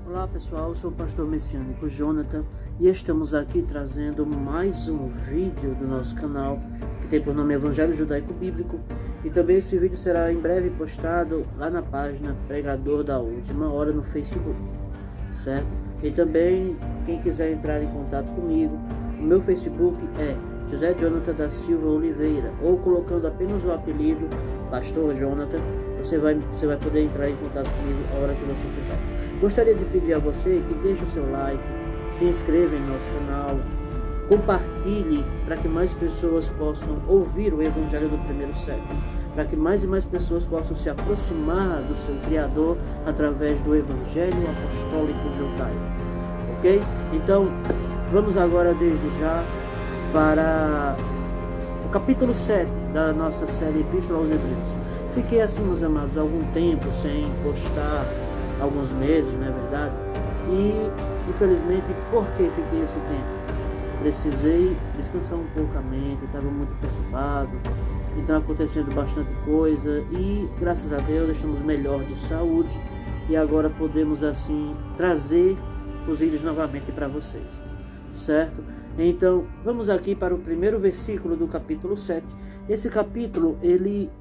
Olá pessoal, eu sou o pastor messiânico Jonathan e estamos aqui trazendo mais um vídeo do nosso canal que tem por nome Evangelho Judaico Bíblico, e também esse vídeo será em breve postado lá na página Pregador da Última Hora no Facebook, certo? E também quem quiser entrar em contato comigo, o meu Facebook é José Jonathan da Silva Oliveira, ou colocando apenas o apelido Pastor Jonathan, você vai poder entrar em contato comigo a hora que você quiser. Gostaria de pedir a você que deixe o seu like, se inscreva em nosso canal, compartilhe para que mais pessoas possam ouvir o Evangelho do primeiro século, para que mais e mais pessoas possam se aproximar do seu Criador através do Evangelho Apostólico Judaico, ok? Então, vamos agora desde já para o capítulo 7 da nossa série Epístola aos Hebreus. Fiquei assim, meus amados, algum tempo sem postar, alguns meses, não é verdade? E infelizmente, por que fiquei esse tempo? Precisei descansar um pouco a mente, estava muito perturbado, então acontecendo bastante coisa e graças a Deus estamos melhor de saúde e agora podemos assim trazer os vídeos novamente para vocês, certo? Então vamos aqui para o primeiro versículo do capítulo 7. Esse capítulo ele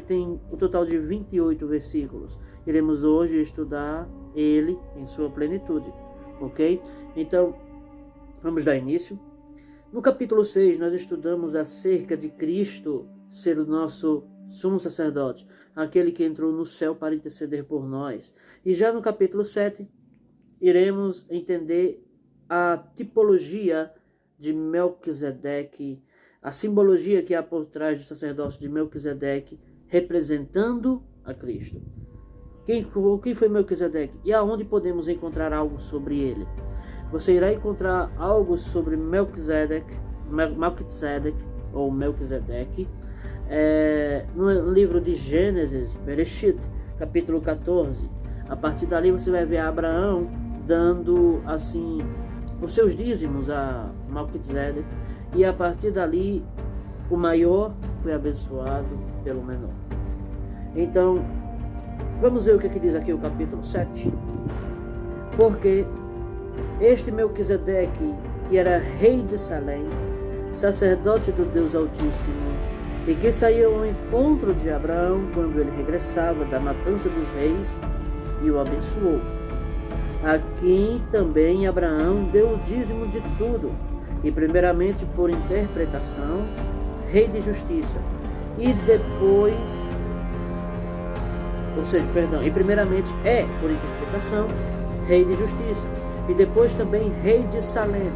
tem um total de 28 versículos. Iremos hoje estudar ele em sua plenitude, ok? Então, vamos dar início. No capítulo 6, nós estudamos acerca de Cristo ser o nosso sumo sacerdote, aquele que entrou no céu para interceder por nós. E já no capítulo 7, iremos entender a tipologia de Melquisedeque, a simbologia que há por trás do sacerdócio de Melquisedeque, representando a Cristo. Quem foi Melquisedeque e aonde podemos encontrar algo sobre ele? Você irá encontrar algo sobre Melquisedeque ou Melquisedeque no livro de Gênesis, Bereshit, capítulo 14. A partir dali você vai ver Abraão dando assim os seus dízimos a Melquisedeque, e a partir dali o maior foi abençoado pelo menor. Então, vamos ver o que diz aqui o capítulo 7. Porque este Melquisedeque, que era rei de Salém, sacerdote do Deus Altíssimo, e que saiu ao encontro de Abraão quando ele regressava da matança dos reis, e o abençoou. A quem também Abraão deu o dízimo de tudo, e primeiramente por interpretação, rei de justiça, e depois... e primeiramente por interpretação, rei de justiça, e depois também rei de Salém,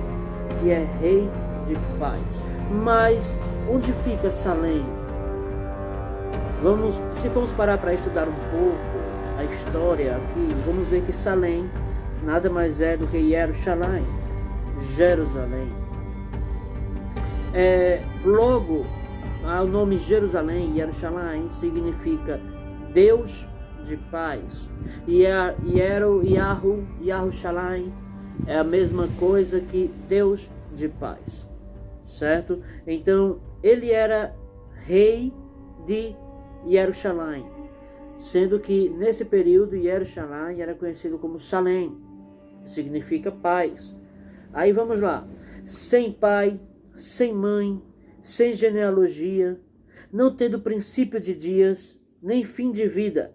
que é rei de paz. Mas onde fica Salém? Se formos parar para estudar um pouco a história aqui, vamos ver que Salém nada mais é do que Jerusalém. Logo, o nome Jerusalém, Jerusalém, significa Deus de paz. E Yahushalaim é a mesma coisa que Deus de paz, certo? Então, ele era rei de Jerusalém, sendo que nesse período Jerusalém era conhecido como Salém, que significa paz. Aí vamos lá: sem pai, sem mãe, sem genealogia, não tendo princípio de dias, nem fim de vida,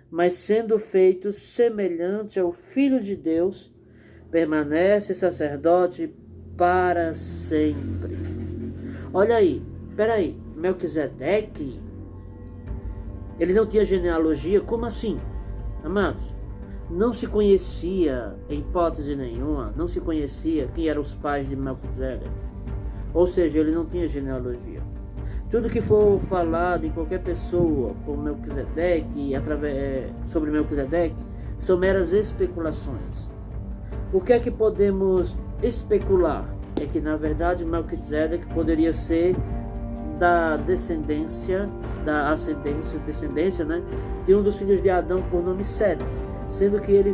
mas sendo feito semelhante ao Filho de Deus, permanece sacerdote para sempre. Olha aí, peraí, Melquisedeque, ele não tinha genealogia? Como assim? Amados, não se conhecia, em hipótese nenhuma, não se conhecia quem eram os pais de Melquisedeque. Ou seja, ele não tinha genealogia. Tudo que for falado em qualquer pessoa por Melquisedeque, sobre Melquisedeque, são meras especulações. O que é que podemos especular? É que na verdade Melquisedeque poderia ser da descendência, né, de um dos filhos de Adão por nome Sete, sendo que ele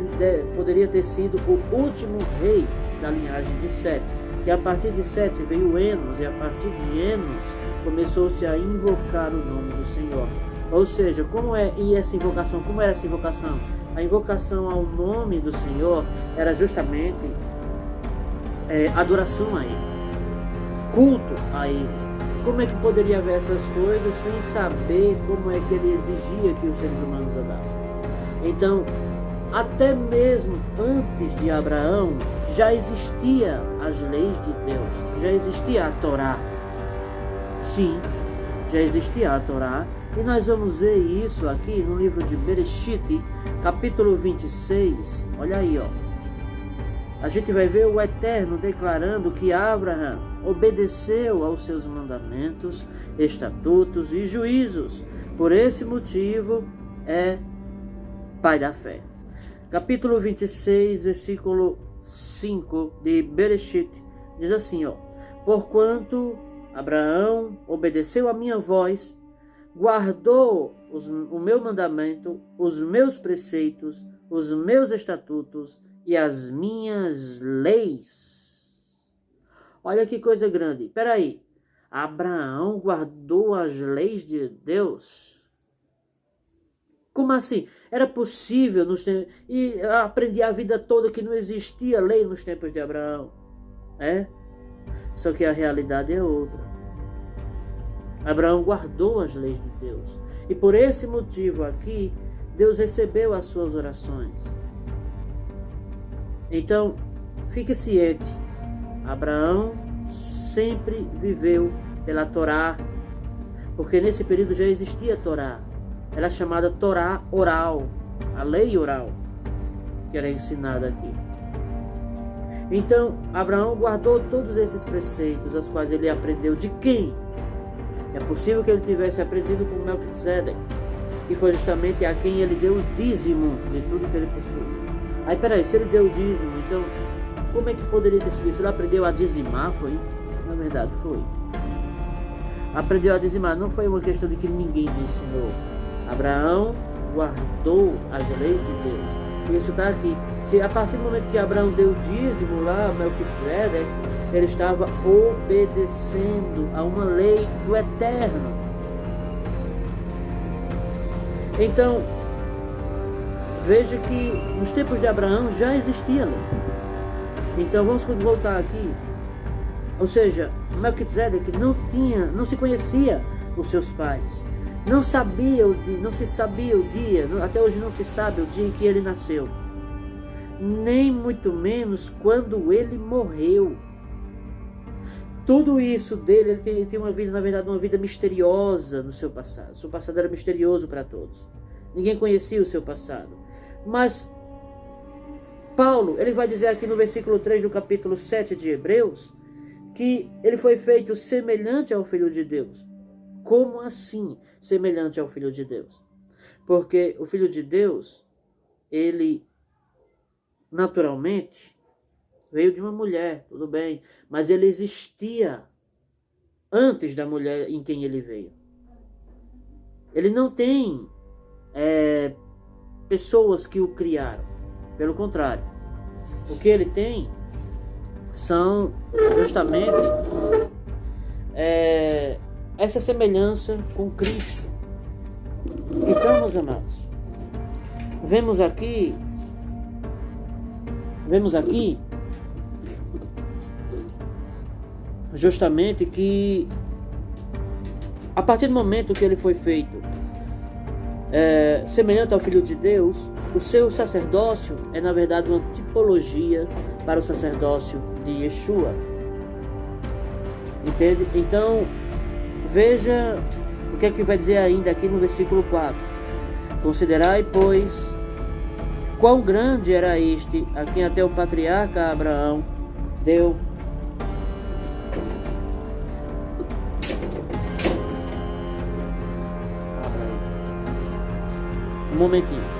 poderia ter sido o último rei da linhagem de Sete, que a partir de Sete veio Enos, e a partir de Enos começou-se a invocar o nome do Senhor. Ou seja, como era essa invocação? a invocação ao nome do Senhor era justamente adoração a Ele, culto a Ele. Como é que poderia haver essas coisas sem saber como é que Ele exigia que os seres humanos andassem? Então, até mesmo antes de Abraão, já existia as leis de Deus, já existia a Torá. Sim, já existia a Torá, e nós vamos ver isso aqui no livro de Bereshit, capítulo 26. Olha aí, ó. A gente vai ver o Eterno declarando que Abraão obedeceu aos seus mandamentos, estatutos e juízos. Por esse motivo é pai da fé. Capítulo 26, versículo 5 de Bereshit, diz assim, ó: porquanto Abraão obedeceu a minha voz, guardou o meu mandamento, os meus preceitos, os meus estatutos e as minhas leis. Olha que coisa grande. Espera aí. Abraão guardou as leis de Deus? Como assim? Era possível e aprendi a vida toda que não existia lei nos tempos de Abraão. Só que a realidade é outra. Abraão guardou as leis de Deus. E por esse motivo aqui, Deus recebeu as suas orações. Então, fique ciente. Abraão sempre viveu pela Torá. Porque nesse período já existia a Torá. Era chamada Torá oral. A lei oral que era ensinada aqui. Então, Abraão guardou todos esses preceitos, os quais ele aprendeu de quem? É possível que ele tivesse aprendido com Melquisedeque, que foi justamente a quem ele deu o dízimo de tudo que ele possuía. Aí, peraí, se ele deu o dízimo, então, como é que poderia ter sido isso? Ele aprendeu a dizimar, foi? Na verdade, foi. Aprendeu a dizimar, não foi uma questão de que ninguém lhe ensinou. Abraão guardou as leis de Deus. Isso está aqui. Se a partir do momento que Abraão deu o dízimo lá, Melquisedeque, ele estava obedecendo a uma lei do Eterno. Então, veja que nos tempos de Abraão já existia lei. Então vamos voltar aqui. Ou seja, Melquisedeque não se conhecia os seus pais. Não se sabia o dia, até hoje não se sabe o dia em que ele nasceu. Nem muito menos quando ele morreu. Tudo isso dele, ele tem uma vida, na verdade, uma vida misteriosa no seu passado. O seu passado era misterioso para todos. Ninguém conhecia o seu passado. Mas Paulo, ele vai dizer aqui no versículo 3 do capítulo 7 de Hebreus, que ele foi feito semelhante ao Filho de Deus. Como assim semelhante ao Filho de Deus? Porque o Filho de Deus, ele naturalmente veio de uma mulher, tudo bem, mas ele existia antes da mulher em quem ele veio. Ele não tem pessoas que o criaram, pelo contrário. O que ele tem são justamente essa semelhança com Cristo. Então, meus amados, vemos aqui justamente que a partir do momento que ele foi feito semelhante ao Filho de Deus, o seu sacerdócio é na verdade uma tipologia para o sacerdócio de Yeshua. Entende? Então, veja o que é que vai dizer ainda aqui no versículo 4. Considerai, pois, quão grande era este a quem até o patriarca Abraão deu um momentinho.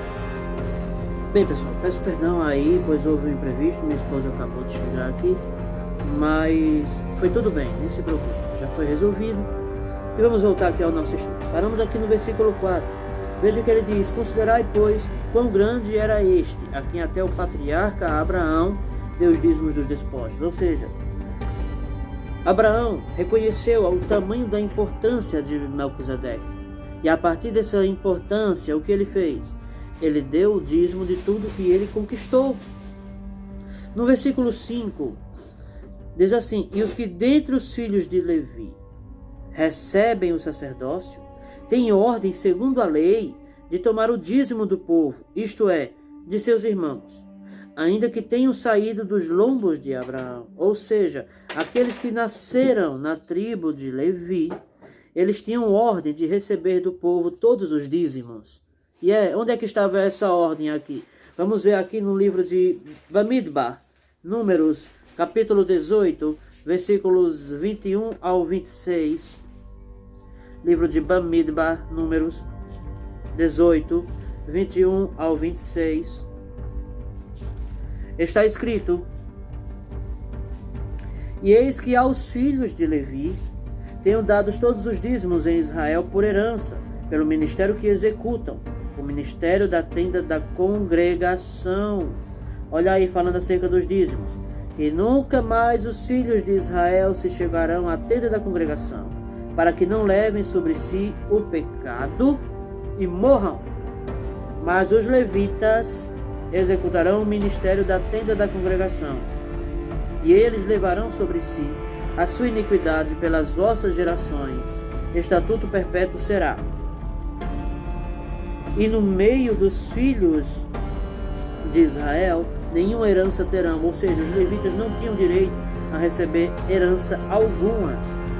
Bem, pessoal, peço perdão aí, pois houve um imprevisto, minha esposa acabou de chegar aqui, mas foi tudo bem, nem se preocupe, já foi resolvido. E vamos voltar aqui ao nosso estudo. Paramos aqui no versículo 4. Veja que ele diz: considerai, pois, quão grande era este, a quem até o patriarca Abraão deu os dízimos dos despojos. Ou seja, Abraão reconheceu o tamanho da importância de Melquisedeque. E a partir dessa importância, o que ele fez? ele deu o dízimo de tudo que ele conquistou. No versículo 5, diz assim: e os que dentre os filhos de Levi recebem o sacerdócio, têm ordem, segundo a lei, de tomar o dízimo do povo, isto é, de seus irmãos, ainda que tenham saído dos lombos de Abraão. Ou seja, aqueles que nasceram na tribo de Levi, eles tinham ordem de receber do povo todos os dízimos. E onde é que estava essa ordem aqui? Vamos ver aqui no livro de Bamidbar, Números, capítulo 18, versículos 21 ao 26. Livro de Bamidbar, Números 18, 21 ao 26. Está escrito: e eis que aos filhos de Levi tenho dado todos os dízimos em Israel por herança, pelo ministério que executam, o ministério da tenda da congregação. Olha aí, falando acerca dos dízimos. E nunca mais os filhos de Israel se chegarão à tenda da congregação, para que não levem sobre si o pecado e morram. Mas os levitas executarão o ministério da tenda da congregação, e eles levarão sobre si a sua iniquidade pelas vossas gerações. Estatuto perpétuo será. E no meio dos filhos de Israel nenhuma herança terão, ou seja, os levitas não tinham direito a receber herança alguma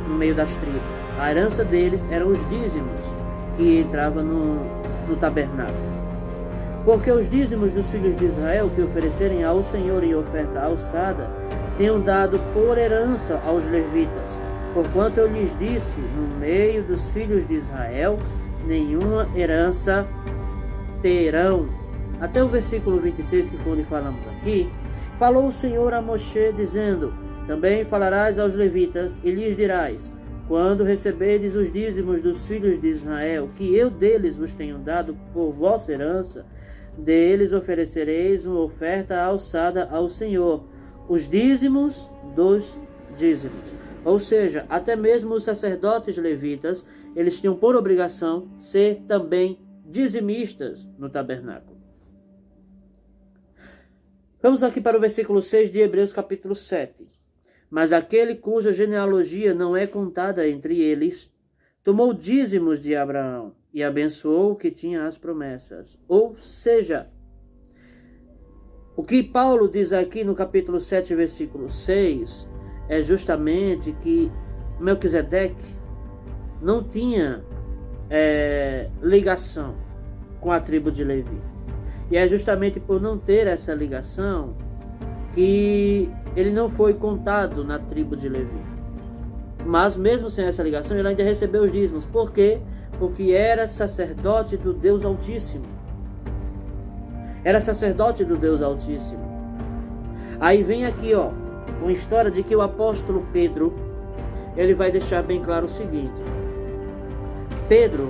no meio das tribos. A herança deles eram os dízimos que entravam no tabernáculo. Porque os dízimos dos filhos de Israel que oferecerem ao Senhor em oferta alçada, tenham dado por herança aos levitas, porquanto eu lhes disse, no meio dos filhos de Israel, nenhuma herança terão. Até o versículo 26, que foi onde falamos aqui, falou o Senhor a Moshe, dizendo: também falarás aos levitas, e lhes dirás: quando receberdes os dízimos dos filhos de Israel, que eu deles vos tenho dado por vossa herança, deles oferecereis uma oferta alçada ao Senhor, os dízimos dos dízimos. Ou seja, até mesmo os sacerdotes levitas, eles tinham por obrigação ser também dizimistas no tabernáculo. Vamos aqui para o versículo 6 de Hebreus capítulo 7. Mas aquele cuja genealogia não é contada entre eles, tomou dízimos de Abraão e abençoou o que tinha as promessas. Ou seja, o que Paulo diz aqui no capítulo 7, versículo 6, é justamente que Melquisedeque não tinha ligação com a tribo de Levi. E é justamente por não ter essa ligação que ele não foi contado na tribo de Levi. Mas mesmo sem essa ligação, ele ainda recebeu os dízimos. Por quê? Porque era sacerdote do Deus Altíssimo. Era sacerdote do Deus Altíssimo. Aí vem aqui, uma história de que o apóstolo Pedro, ele vai deixar bem claro o seguinte. Pedro,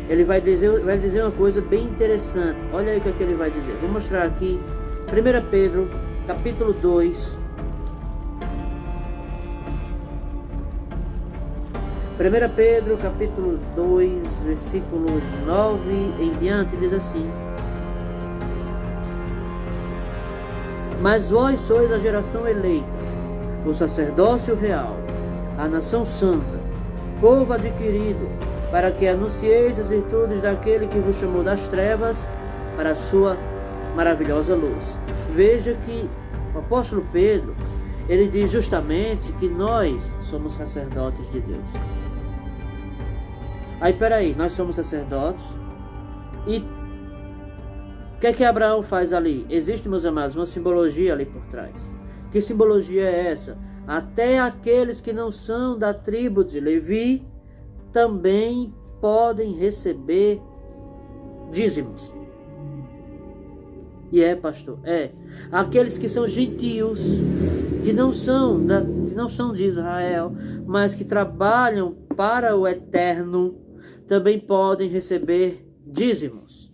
ele vai dizer uma coisa bem interessante. Olha aí o que ele vai dizer. Vou mostrar aqui. 1 Pedro, capítulo 2. 1 Pedro, capítulo 2, versículos 9 em diante, diz assim: mas vós sois a geração eleita, o sacerdócio real, a nação santa, povo adquirido, para que anuncieis as virtudes daquele que vos chamou das trevas para a sua maravilhosa luz. Veja que o apóstolo Pedro, ele diz justamente que nós somos sacerdotes de Deus. Aí, peraí, nós somos sacerdotes e o que é que Abraão faz ali? Existe, meus amados, uma simbologia ali por trás. Que simbologia é essa? Até aqueles que não são da tribo de Levi também podem receber dízimos. E pastor, aqueles que são gentios, que não são de Israel, mas que trabalham para o eterno, também podem receber dízimos.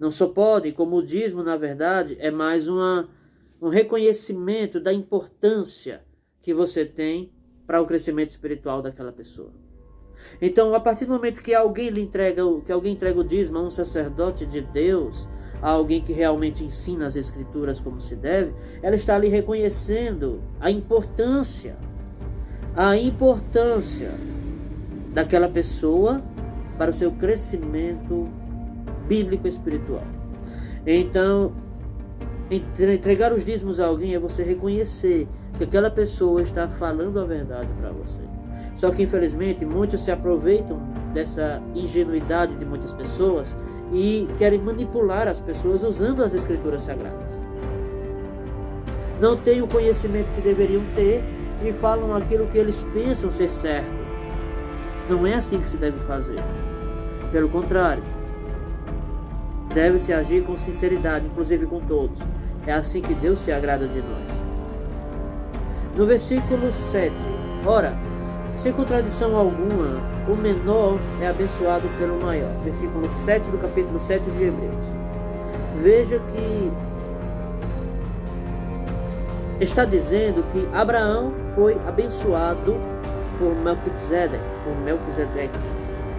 Não só podem, como o dízimo, na verdade, é mais um reconhecimento da importância que você tem para o crescimento espiritual daquela pessoa. Então, a partir do momento que alguém entrega o dízimo a um sacerdote de Deus, a alguém que realmente ensina as Escrituras como se deve, ela está ali reconhecendo a importância daquela pessoa para o seu crescimento bíblico espiritual. Então, entregar os dízimos a alguém é você reconhecer que aquela pessoa está falando a verdade para você. Só que, infelizmente, muitos se aproveitam dessa ingenuidade de muitas pessoas e querem manipular as pessoas usando as Escrituras Sagradas. Não têm o conhecimento que deveriam ter e falam aquilo que eles pensam ser certo. Não é assim que se deve fazer. Pelo contrário, deve-se agir com sinceridade, inclusive com todos. É assim que Deus se agrada de nós. No versículo 7, ora, sem contradição alguma, o menor é abençoado pelo maior. Versículo 7 do capítulo 7 de Hebreus. Veja que está dizendo que Abraão foi abençoado por Melquisedeque,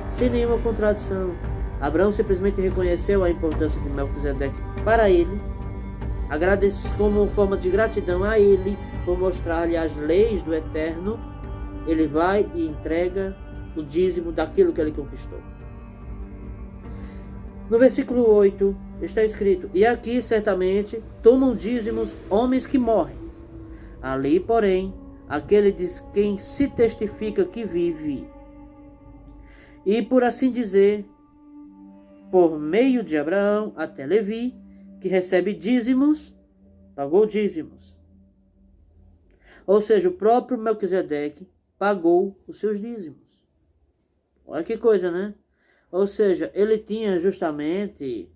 sem nenhuma contradição. Abraão simplesmente reconheceu a importância de Melquisedeque para ele, agradece como forma de gratidão a ele por mostrar-lhe as leis do Eterno. Ele vai e entrega o dízimo daquilo que ele conquistou. No versículo 8 está escrito: e aqui certamente tomam dízimos homens que morrem. Ali, porém, aquele de quem se testifica que vive. E por assim dizer, por meio de Abraão até Levi, que recebe dízimos, pagou dízimos. Ou seja, o próprio Melquisedeque pagou os seus dízimos. Olha que coisa, né? Ou seja, ele tinha justamente,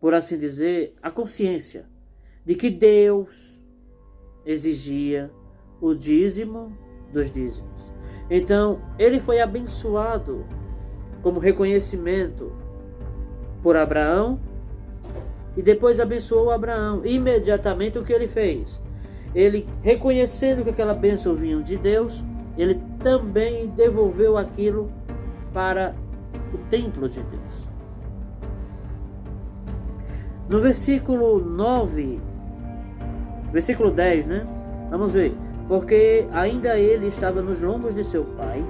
por assim dizer, a consciência de que Deus exigia o dízimo dos dízimos. Então, ele foi abençoado como reconhecimento por Abraão e depois abençoou Abraão. Imediatamente o que ele fez? Ele, reconhecendo que aquela bênção vinha de Deus, ele também devolveu aquilo para o templo de Deus. No versículo 9, versículo 10, né? Vamos ver. Porque ainda ele estava nos lombos de seu pai,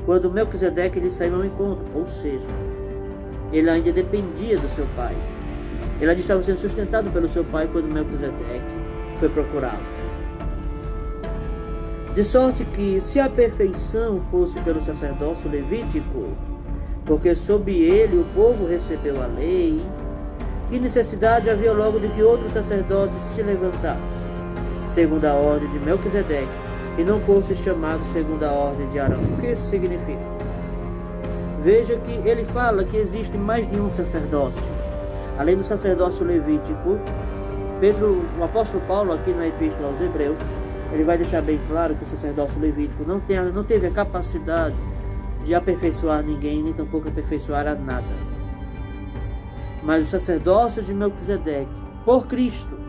quando Melquisedeque lhe saiu ao encontro. Ou seja, ele ainda dependia do seu pai. Ele ainda estava sendo sustentado pelo seu pai quando Melquisedeque foi procurá-lo. De sorte que, se a perfeição fosse pelo sacerdócio levítico, porque sob ele o povo recebeu a lei, que necessidade havia logo de que outros sacerdotes se levantassem, segundo a ordem de Melquisedeque, e não fosse chamado segundo a ordem de Arão? O que isso significa? Veja que ele fala que existe mais de um sacerdócio. Além do sacerdócio levítico, o apóstolo Paulo, aqui na Epístola aos Hebreus, ele vai deixar bem claro que o sacerdócio levítico não teve a capacidade de aperfeiçoar ninguém, nem tampouco aperfeiçoar a nada. Mas o sacerdócio de Melquisedeque, por Cristo.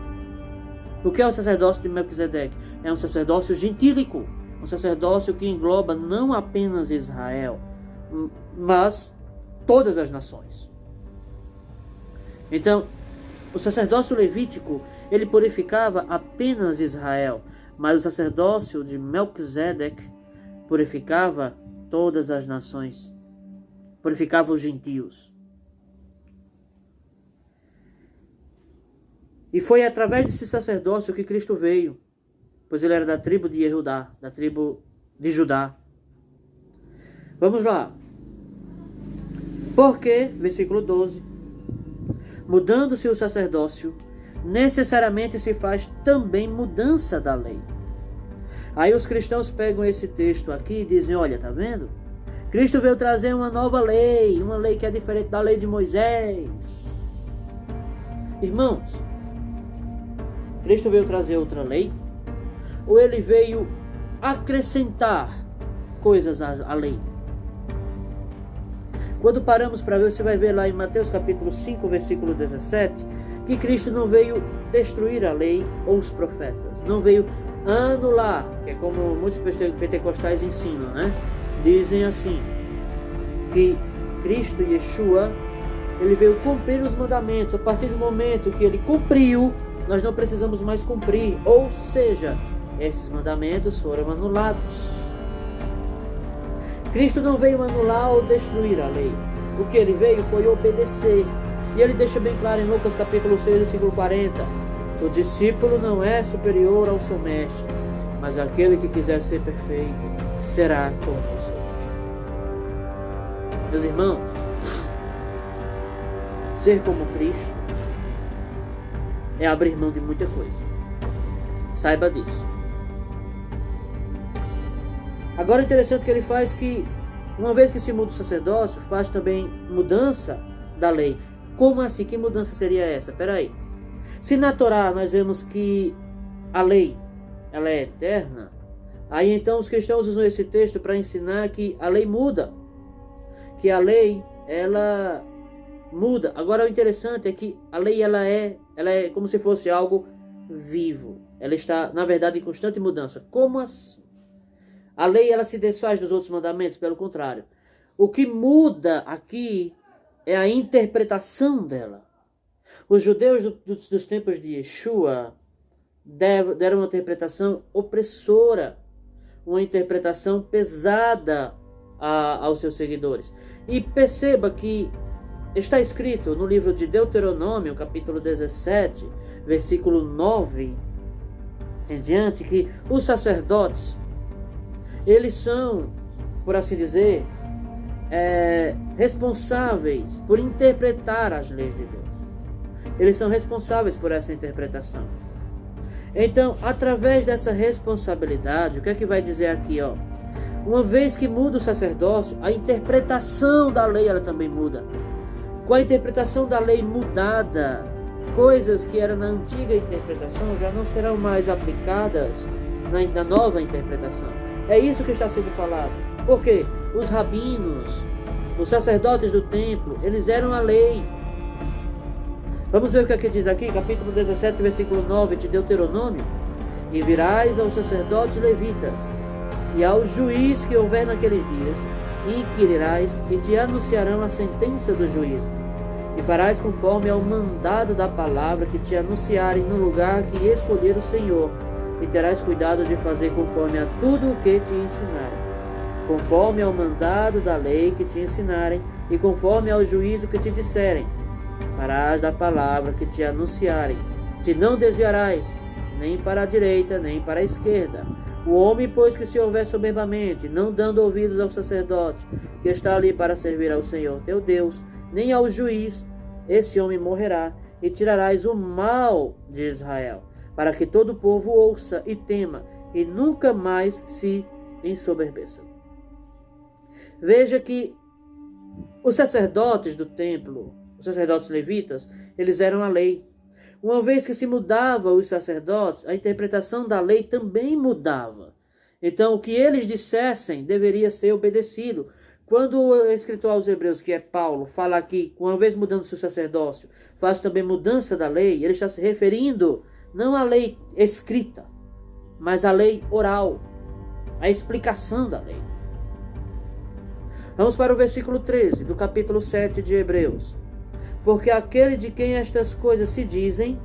O que é o sacerdócio de Melquisedeque? É um sacerdócio gentílico, um sacerdócio que engloba não apenas Israel, mas todas as nações. Então, o sacerdócio levítico, ele purificava apenas Israel, mas o sacerdócio de Melquisedeque purificava todas as nações, purificava os gentios. E foi através desse sacerdócio que Cristo veio, pois ele era da tribo de Judá, da tribo de Judá. Vamos lá. Porque, versículo 12, mudando-se o sacerdócio, necessariamente se faz também mudança da lei. Aí os cristãos pegam esse texto aqui e dizem: olha, tá vendo? Cristo veio trazer uma nova lei, uma lei que é diferente da lei de Moisés. Irmãos, Cristo veio trazer outra lei? Ou ele veio acrescentar coisas à lei? Quando paramos para ver, você vai ver lá em Mateus capítulo 5, versículo 17, que Cristo não veio destruir a lei ou os profetas, não veio anular, que é como muitos pentecostais ensinam, né? Dizem assim: que Cristo, Yeshua, ele veio cumprir os mandamentos. A partir do momento que ele cumpriu, nós não precisamos mais cumprir. Ou seja, esses mandamentos foram anulados. Cristo não veio anular ou destruir a lei. O que ele veio foi obedecer. E ele deixa bem claro em Lucas capítulo 6, versículo 40. O discípulo não é superior ao seu mestre, mas aquele que quiser ser perfeito será como o seu mestre. Meus irmãos, ser como Cristo é abrir mão de muita coisa. Saiba disso. Agora, o interessante que ele faz que, uma vez que se muda o sacerdócio, faz também mudança da lei. Como assim? Que mudança seria essa? Espera aí. Se na Torá nós vemos que a lei, ela é eterna, aí então os cristãos usam esse texto para ensinar que a lei muda. Que a lei, ela muda. Agora, o interessante é que a lei, ela é como se fosse algo vivo. Ela está, na verdade, em constante mudança. Como assim? A lei, ela se desfaz dos outros mandamentos, pelo contrário. O que muda aqui é a interpretação dela. Os judeus dos tempos de Yeshua deram uma interpretação opressora, uma interpretação pesada aos seus seguidores. E perceba que está escrito no livro de Deuteronômio, capítulo 17, versículo 9 em diante, que os sacerdotes, eles são, por assim dizer, responsáveis por interpretar as leis de Deus. Eles são responsáveis por essa interpretação. Então, através dessa responsabilidade, o que é que vai dizer aqui, ó? Uma vez que muda o sacerdócio, a interpretação da lei, ela também muda. Com a interpretação da lei mudada, coisas que eram na antiga interpretação já não serão mais aplicadas na nova interpretação. É isso que está sendo falado. Por quê? Os rabinos, os sacerdotes do templo, eles eram a lei. Vamos ver o que é que diz aqui, capítulo 17, versículo 9 de Deuteronômio. E virás aos sacerdotes levitas e ao juiz que houver naqueles dias, e inquirirás, e te anunciarão a sentença do juízo. E farás conforme ao mandado da palavra que te anunciarem no lugar que escolher o Senhor, e terás cuidado de fazer conforme a tudo o que te ensinarem, conforme ao mandado da lei que te ensinarem, e conforme ao juízo que te disserem. Farás da palavra que te anunciarem, te não desviarás, nem para a direita, nem para a esquerda. O homem, pois, que se houver soberbamente, não dando ouvidos ao sacerdote, que está ali para servir ao Senhor teu Deus, nem ao juiz, esse homem morrerá, e tirarás o mal de Israel, para que todo o povo ouça e tema, e nunca mais se ensoberbeça. Veja que os sacerdotes do templo, os sacerdotes levitas, eles eram a lei. Uma vez que se mudava os sacerdotes, a interpretação da lei também mudava. Então, o que eles dissessem deveria ser obedecido. Quando o escritor aos Hebreus, que é Paulo, fala aqui, uma vez mudando seu sacerdócio, faz também mudança da lei, ele está se referindo não à lei escrita, mas à lei oral, à explicação da lei. Vamos para o versículo 13 do capítulo 7 de Hebreus. Porque aquele de quem estas coisas se dizem,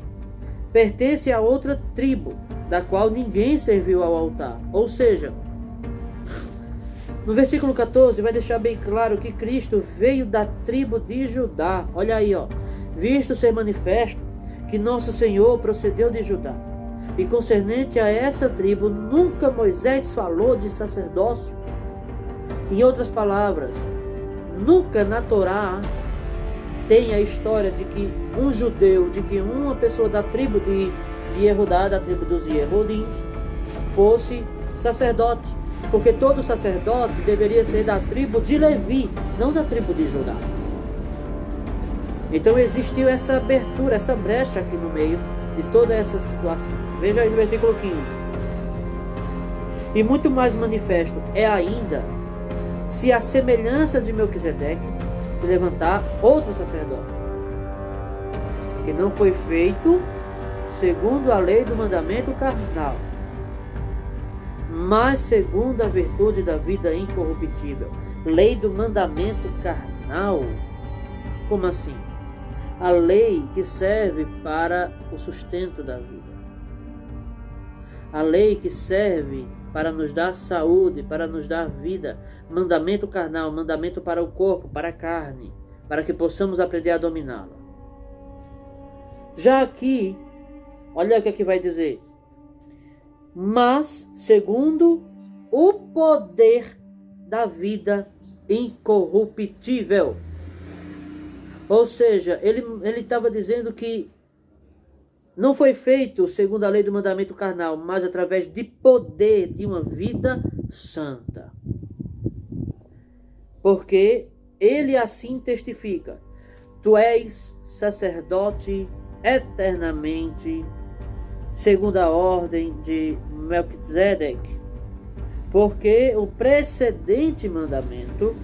pertence a outra tribo, da qual ninguém serviu ao altar. Ou seja, no versículo 14 vai deixar bem claro que Cristo veio da tribo de Judá. Olha aí, ó. Visto ser manifesto que nosso Senhor procedeu de Judá. E concernente a essa tribo, nunca Moisés falou de sacerdócio. Em outras palavras, nunca na Torá tem a história de que um judeu, de que uma pessoa da tribo de Yehudá, da tribo dos Yehudins, fosse sacerdote. Porque todo sacerdote deveria ser da tribo de Levi, não da tribo de Judá. Então existiu essa abertura, essa brecha aqui no meio de toda essa situação. Veja aí no versículo 15. E muito mais manifesto é ainda, se a semelhança de Melquisedeque se levantar outro sacerdote, que não foi feito segundo a lei do mandamento carnal, mas segundo a virtude da vida incorruptível. Lei do mandamento carnal? Como assim? A lei que serve para o sustento da vida. A lei que serve para nos dar saúde, para nos dar vida. Mandamento carnal, mandamento para o corpo, para a carne, para que possamos aprender a dominá-la. Já aqui, olha o que aqui vai dizer. Mas, segundo o poder da vida incorruptível. Ou seja, ele estava dizendo que não foi feito segundo a lei do mandamento carnal, mas através de poder de uma vida santa. Porque ele assim testifica: tu és sacerdote eternamente, segundo a ordem de Melquisedeque. Porque o precedente mandamento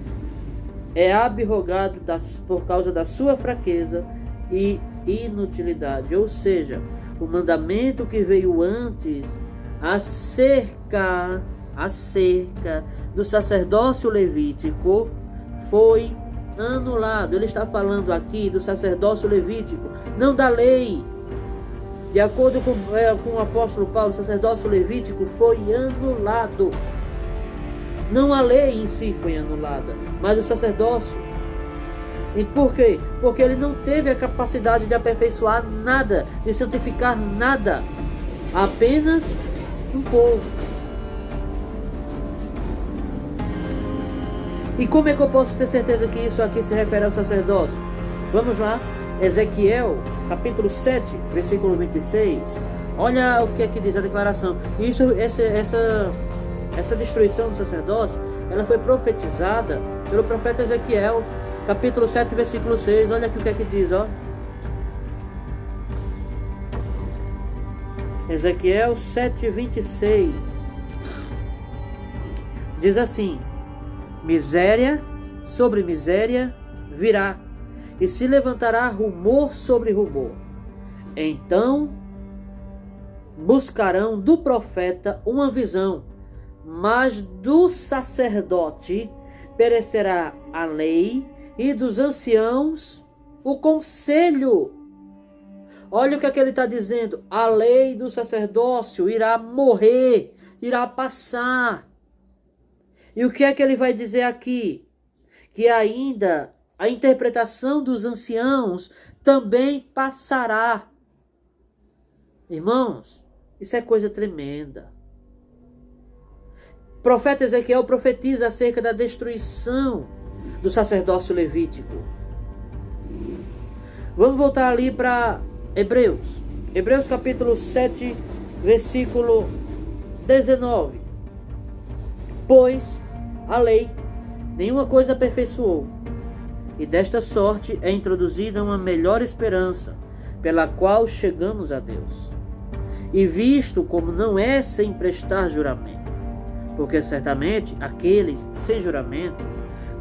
é abrogado por causa da sua fraqueza e inutilidade. Ou seja, o mandamento que veio antes acerca do sacerdócio levítico foi anulado. Ele está falando aqui do sacerdócio levítico, não da lei. De acordo com o apóstolo Paulo, o sacerdócio levítico foi anulado. Não a lei em si foi anulada, mas o sacerdócio. E por quê? Porque ele não teve a capacidade de aperfeiçoar nada, de santificar nada, apenas um povo. E como é que eu posso ter certeza que isso aqui se refere ao sacerdócio? Vamos lá, Ezequiel, capítulo 7, versículo 26. Olha o que aqui diz a declaração. Essa destruição do sacerdócio, ela foi profetizada pelo profeta Ezequiel, capítulo 7, versículo 6. Olha aqui o que é que diz, ó. Ezequiel 7, 26. Diz assim: miséria sobre miséria virá, e se levantará rumor sobre rumor. Então buscarão do profeta uma visão, mas do sacerdote perecerá a lei, e dos anciãos o conselho. Olha o que é que ele está dizendo. A lei do sacerdócio irá morrer, irá passar. E o que é que ele vai dizer aqui? Que ainda a interpretação dos anciãos também passará. Irmãos, isso é coisa tremenda. O profeta Ezequiel profetiza acerca da destruição do sacerdócio levítico. Vamos voltar ali para Hebreus. Hebreus capítulo 7, versículo 19. Pois a lei nenhuma coisa aperfeiçoou, e desta sorte é introduzida uma melhor esperança, pela qual chegamos a Deus. E visto como não é sem prestar juramento, porque certamente aqueles sem juramento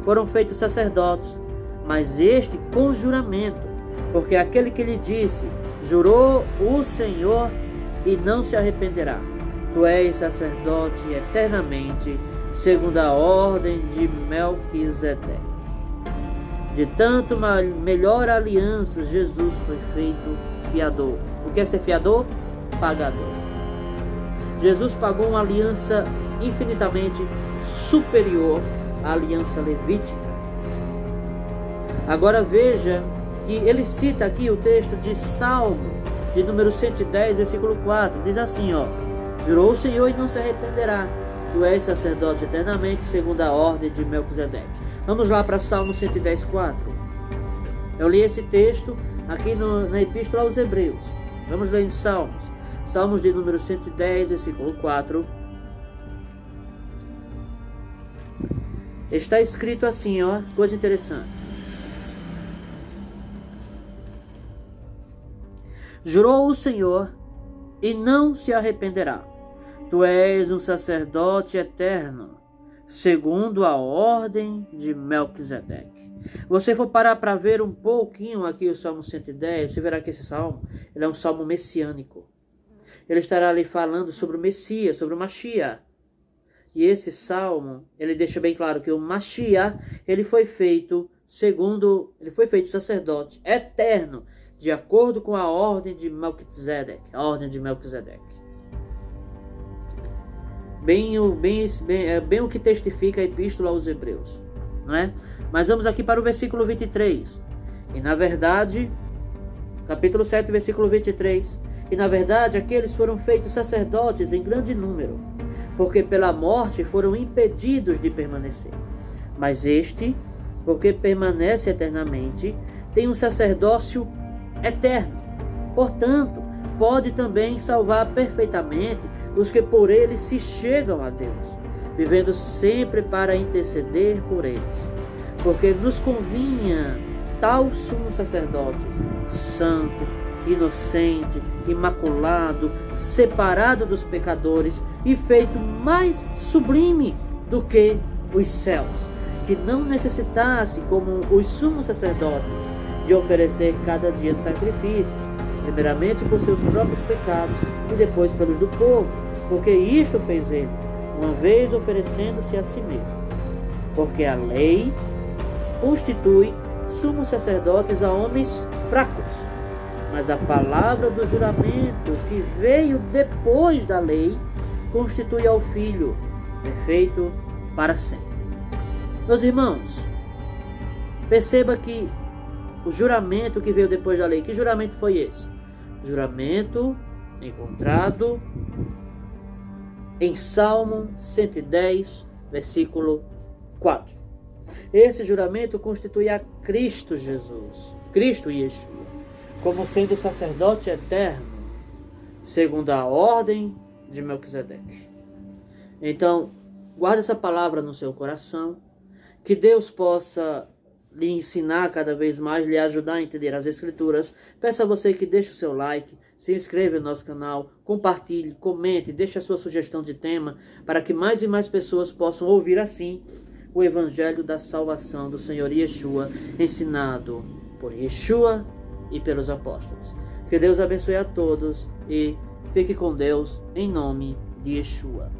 foram feitos sacerdotes, mas este com juramento, porque aquele que lhe disse, jurou o Senhor e não se arrependerá. Tu és sacerdote eternamente, segundo a ordem de Melquisedeque. De tanto uma melhor aliança, Jesus foi feito fiador. O que é ser fiador? Pagador. Jesus pagou uma aliança infinitamente superior à aliança levítica. Agora veja que ele cita aqui o texto de Salmo, de número 110, versículo 4. Diz assim, ó: jurou o Senhor e não se arrependerá. Tu és sacerdote eternamente, segundo a ordem de Melquisedeque. Vamos lá para Salmo 110, 4. Eu li esse texto aqui na Epístola aos Hebreus. Vamos ler em Salmos. Salmos de número 110, versículo 4. Está escrito assim, ó, coisa interessante. Jurou o Senhor e não se arrependerá. Tu és um sacerdote eterno, segundo a ordem de Melquisedeque. Você for parar para ver um pouquinho aqui o Salmo 110, você verá que esse salmo ele é um salmo messiânico. Ele estará ali falando sobre o Messias, sobre o Mashiach. E esse salmo, ele deixa bem claro que o Mashiach, ele foi feito sacerdote eterno, de acordo com a ordem de Melquisedeque, Bem o que testifica a epístola aos Hebreus, não é? Mas vamos aqui para o versículo 23. E na verdade, capítulo 7, versículo 23. E na verdade, aqueles foram feitos sacerdotes em grande número, porque pela morte foram impedidos de permanecer. Mas este, porque permanece eternamente, tem um sacerdócio eterno. Portanto, pode também salvar perfeitamente os que por ele se chegam a Deus, vivendo sempre para interceder por eles. Porque nos convinha tal sumo sacerdote, santo, inocente, imaculado, separado dos pecadores e feito mais sublime do que os céus, que não necessitasse, como os sumos sacerdotes, de oferecer cada dia sacrifícios, primeiramente por seus próprios pecados e depois pelos do povo, porque isto fez ele, uma vez oferecendo-se a si mesmo. Porque a lei constitui sumos sacerdotes a homens fracos, mas a palavra do juramento que veio depois da lei constitui ao Filho perfeito para sempre. Meus irmãos, perceba que o juramento que veio depois da lei, que juramento foi esse? Juramento encontrado em Salmo 110, versículo 4. Esse juramento constitui a Cristo Jesus, Cristo Yeshua, como sendo sacerdote eterno, segundo a ordem de Melquisedeque. Então, guarde essa palavra no seu coração, que Deus possa lhe ensinar cada vez mais, lhe ajudar a entender as Escrituras. Peço a você que deixe o seu like, se inscreva no nosso canal, compartilhe, comente, deixe a sua sugestão de tema, para que mais e mais pessoas possam ouvir assim o Evangelho da salvação do Senhor Yeshua, ensinado por Yeshua e pelos apóstolos. Que Deus abençoe a todos e fique com Deus em nome de Yeshua.